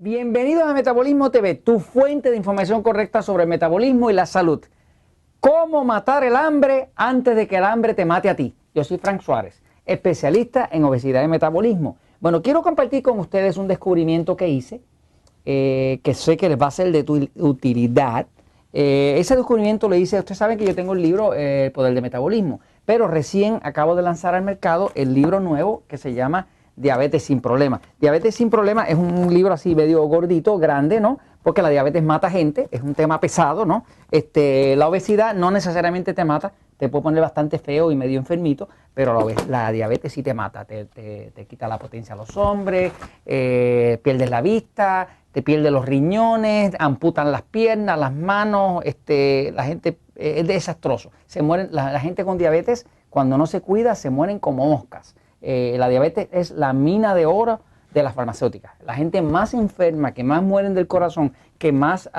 Bienvenidos a Metabolismo TV, tu fuente de información correcta sobre el metabolismo y la salud. ¿Cómo matar el hambre antes de que el hambre te mate a ti? Yo soy Frank Suárez, especialista en obesidad y metabolismo. Bueno, quiero compartir con ustedes un descubrimiento que hice, que sé que les va a ser de tu utilidad. Ese descubrimiento lo hice, ustedes saben que yo tengo el libro El Poder del Metabolismo, pero recién acabo de lanzar al mercado el libro nuevo que se llama Diabetes sin Problemas. Diabetes sin Problemas es un libro así medio gordito, grande, ¿no? Porque la diabetes mata gente, es un tema pesado, ¿no? La obesidad no necesariamente te mata, te puede poner bastante feo y medio enfermito, pero la diabetes sí te mata, te quita la potencia a los hombres, pierdes la vista, te pierdes los riñones, amputan las piernas, las manos, la gente es desastroso. Se mueren, la gente con diabetes, cuando no se cuida, se mueren como moscas. La diabetes es la mina de oro de las farmacéuticas. La gente más enferma, que más mueren del corazón, que más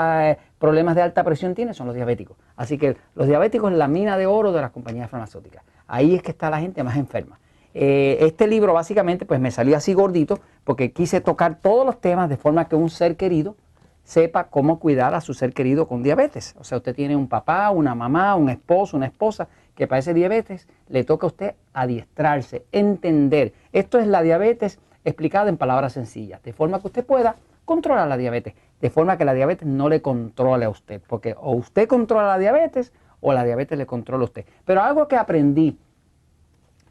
problemas de alta presión tiene, son los diabéticos. Así que los diabéticos es la mina de oro de las compañías farmacéuticas. Ahí es que está la gente más enferma. Este libro básicamente pues me salió así gordito porque quise tocar todos los temas de forma que un ser querido sepa cómo cuidar a su ser querido con diabetes. O sea, usted tiene un papá, una mamá, un esposo, una esposa que padece diabetes, le toca a usted adiestrarse, entender. Esto es la diabetes explicada en palabras sencillas, de forma que usted pueda controlar la diabetes, de forma que la diabetes no le controle a usted, porque o usted controla la diabetes o la diabetes le controla a usted. Pero algo que aprendí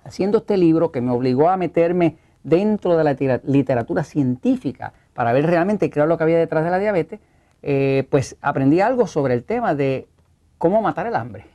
haciendo este libro, que me obligó a meterme dentro de la literatura científica para ver realmente qué era lo que había detrás de la diabetes, pues aprendí algo sobre el tema de cómo matar el hambre.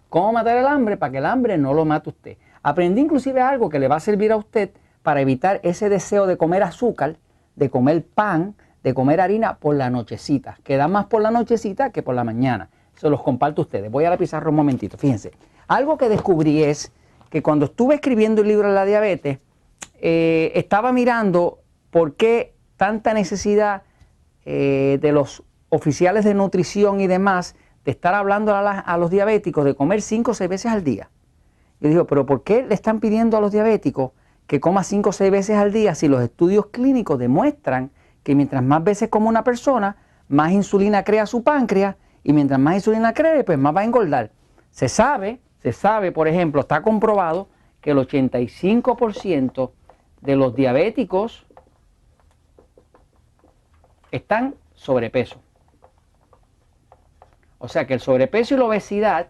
Cómo matar el hambre para que el hambre no lo mate usted. Aprendí inclusive algo que le va a servir a usted para evitar ese deseo de comer azúcar, de comer pan, de comer harina por la nochecita, que da más por la nochecita que por la mañana. Se los comparto a ustedes. Voy a la pizarra un momentito. Fíjense, algo que descubrí es que cuando estuve escribiendo el libro de la diabetes, estaba mirando por qué tanta necesidad de los oficiales de nutrición y demás de estar hablando a los diabéticos de comer 5 o 6 veces al día. Yo digo, pero ¿por qué le están pidiendo a los diabéticos que coma 5 o 6 veces al día si los estudios clínicos demuestran que mientras más veces come una persona, más insulina crea su páncreas y mientras más insulina cree, pues más va a engordar? Se sabe, por ejemplo, está comprobado que el 85% de los diabéticos están sobrepeso. O sea que el sobrepeso y la obesidad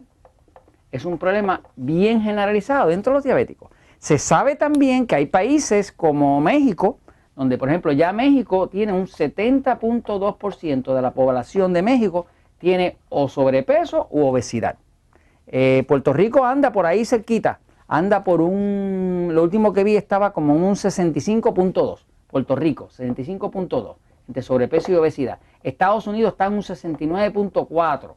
es un problema bien generalizado dentro de los diabéticos. Se sabe también que hay países como México, donde por ejemplo ya México tiene un 70.2% de la población de México tiene o sobrepeso u obesidad. Puerto Rico anda por ahí cerquita, anda por lo último que vi estaba como en un 65.2, Puerto Rico, 75.2, entre sobrepeso y obesidad. Estados Unidos está en un 69.4.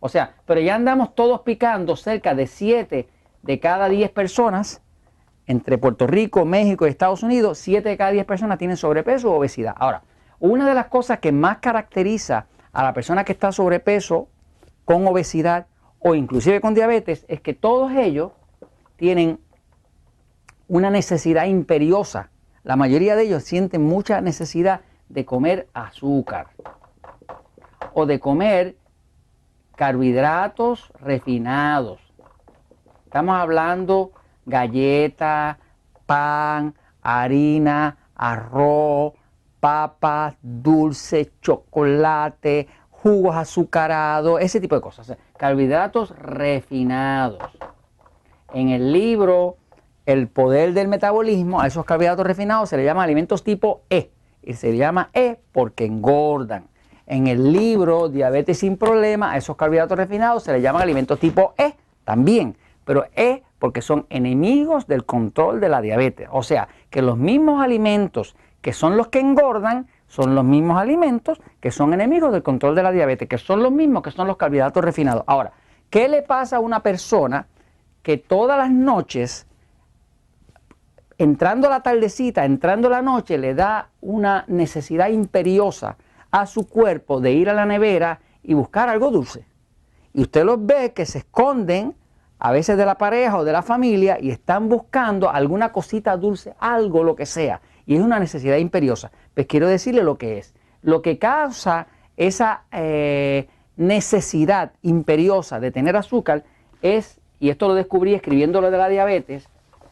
O sea, pero ya andamos todos picando cerca de 7 de cada 10 personas, entre Puerto Rico, México y Estados Unidos, 7 de cada 10 personas tienen sobrepeso o obesidad. Ahora, una de las cosas que más caracteriza a la persona que está sobrepeso, con obesidad o inclusive con diabetes, es que todos ellos tienen una necesidad imperiosa. La mayoría de ellos sienten mucha necesidad de comer azúcar o de comer carbohidratos refinados. Estamos hablando galletas, pan, harina, arroz, papas, dulce, chocolate, jugos azucarados, ese tipo de cosas. O sea, carbohidratos refinados. En el libro El Poder del Metabolismo, a esos carbohidratos refinados se les llama alimentos tipo E. Y se llama E porque engordan. En el libro Diabetes sin Problemas, a esos carbohidratos refinados se les llaman alimentos tipo E también. Pero E porque son enemigos del control de la diabetes. O sea, que los mismos alimentos que son los que engordan son los mismos alimentos que son enemigos del control de la diabetes, que son los mismos que son los carbohidratos refinados. Ahora, ¿qué le pasa a una persona que todas las noches, entrando la tardecita, entrando la noche, le da una necesidad imperiosa a su cuerpo de ir a la nevera y buscar algo dulce? Y usted los ve que se esconden a veces de la pareja o de la familia y están buscando alguna cosita dulce, algo, lo que sea. Y es una necesidad imperiosa. Pues quiero decirle lo que es. lo que causa esa necesidad imperiosa de tener azúcar es, y esto lo descubrí escribiendo lo de la diabetes,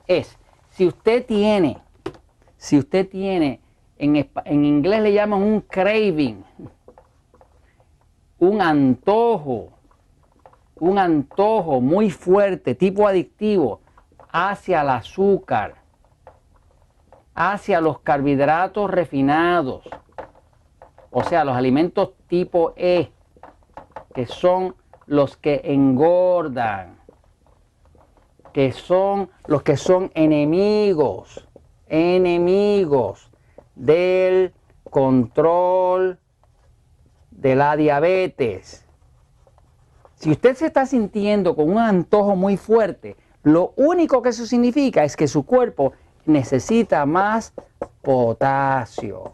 es si usted tiene, en inglés le llaman un craving, un antojo muy fuerte, tipo adictivo, hacia el azúcar, hacia los carbohidratos refinados, o sea, los alimentos tipo E, que son los que engordan, que son los que son enemigos del control de la diabetes. Si usted se está sintiendo con un antojo muy fuerte, lo único que eso significa es que su cuerpo necesita más potasio.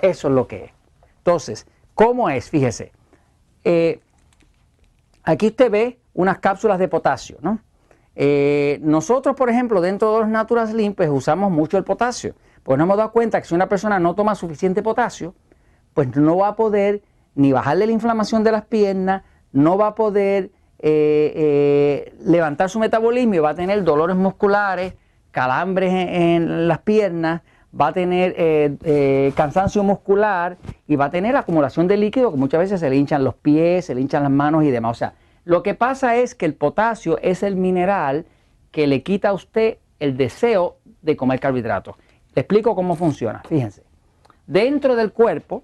Eso es lo que es. Entonces, ¿cómo es? Fíjese. Aquí usted ve unas cápsulas de potasio, ¿no? Nosotros, por ejemplo, dentro de los Natural Slim, pues usamos mucho el potasio. Pues nos hemos dado cuenta que si una persona no toma suficiente potasio, pues no va a poder ni bajarle la inflamación de las piernas, no va a poder levantar su metabolismo y va a tener dolores musculares, calambres en las piernas, va a tener cansancio muscular y va a tener acumulación de líquido que muchas veces se le hinchan los pies, se le hinchan las manos y demás. O sea, lo que pasa es que el potasio es el mineral que le quita a usted el deseo de comer carbohidratos. Le explico cómo funciona. Fíjense, dentro del cuerpo,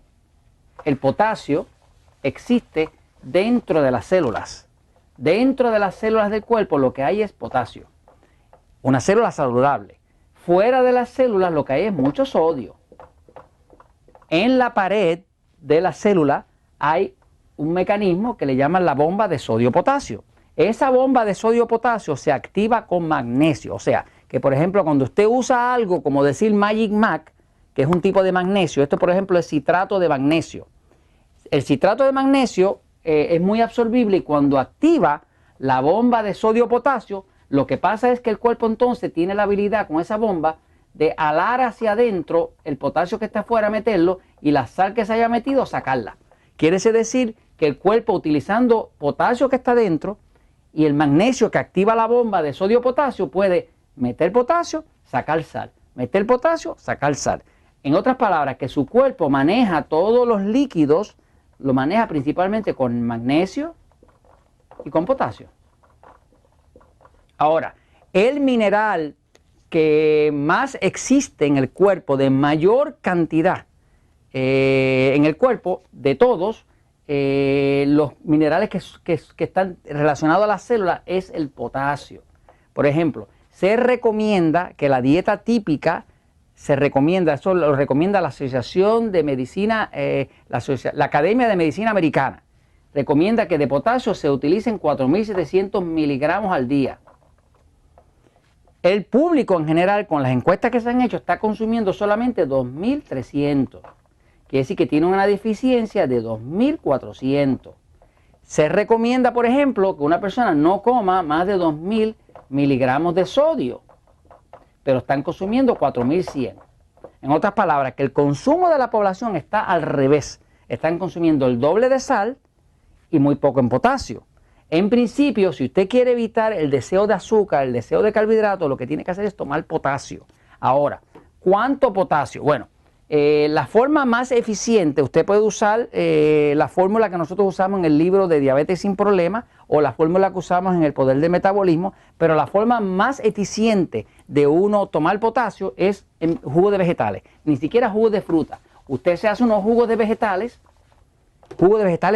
el potasio existe dentro de las células. Dentro de las células del cuerpo lo que hay es potasio. Una célula saludable. Fuera de las células lo que hay es mucho sodio. En la pared de la célula hay un mecanismo que le llaman la bomba de sodio-potasio. Esa bomba de sodio-potasio se activa con magnesio. O sea, que por ejemplo cuando usted usa algo como decir Magic Mac, que es un tipo de magnesio, esto por ejemplo es citrato de magnesio. El citrato de magnesio es muy absorbible y cuando activa la bomba de sodio-potasio, lo que pasa es que el cuerpo entonces tiene la habilidad con esa bomba de alar hacia adentro el potasio que está afuera, meterlo y la sal que se haya metido, sacarla. Quiere decir que el cuerpo utilizando potasio que está dentro y el magnesio que activa la bomba de sodio-potasio puede meter potasio, sacar sal, meter potasio, sacar sal. En otras palabras, que su cuerpo maneja todos los líquidos, lo maneja principalmente con magnesio y con potasio. Ahora, el mineral que más existe en el cuerpo, de mayor cantidad en el cuerpo, de todos los minerales que están relacionados a las células, es el potasio. Por ejemplo, se recomienda que la dieta típica, eso lo recomienda la Asociación de Medicina, la Academia de Medicina Americana, recomienda que de potasio se utilicen 4.700 miligramos al día. El público en general, con las encuestas que se han hecho, está consumiendo solamente 2.300. Quiere decir que tiene una deficiencia de 2.400. Se recomienda, por ejemplo, que una persona no coma más de 2.000 miligramos de sodio, pero están consumiendo 4.100. En otras palabras, que el consumo de la población está al revés. Están consumiendo el doble de sal y muy poco en potasio. En principio, si usted quiere evitar el deseo de azúcar, el deseo de carbohidratos, lo que tiene que hacer es tomar potasio. Ahora, ¿cuánto potasio? Bueno, la forma más eficiente, usted puede usar la fórmula que nosotros usamos en el libro de Diabetes sin Problemas o la fórmula que usamos en el Poder del Metabolismo, pero la forma más eficiente de uno tomar potasio es en jugo de vegetales, ni siquiera jugo de fruta. Usted se hace unos jugos de vegetales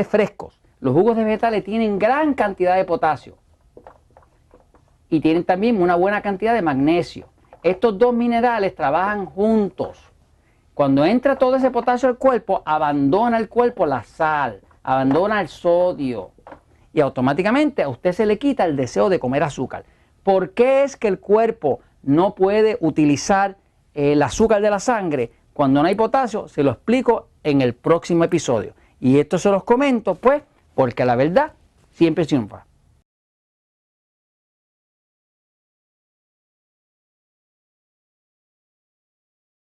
frescos. Los jugos de vegetales tienen gran cantidad de potasio y tienen también una buena cantidad de magnesio. Estos dos minerales trabajan juntos. Cuando entra todo ese potasio al cuerpo, abandona el cuerpo la sal, abandona el sodio y automáticamente a usted se le quita el deseo de comer azúcar. ¿Por qué es que el cuerpo no puede utilizar el azúcar de la sangre cuando no hay potasio? Se lo explico en el próximo episodio. Y esto se los comento, pues, porque la verdad siempre triunfa.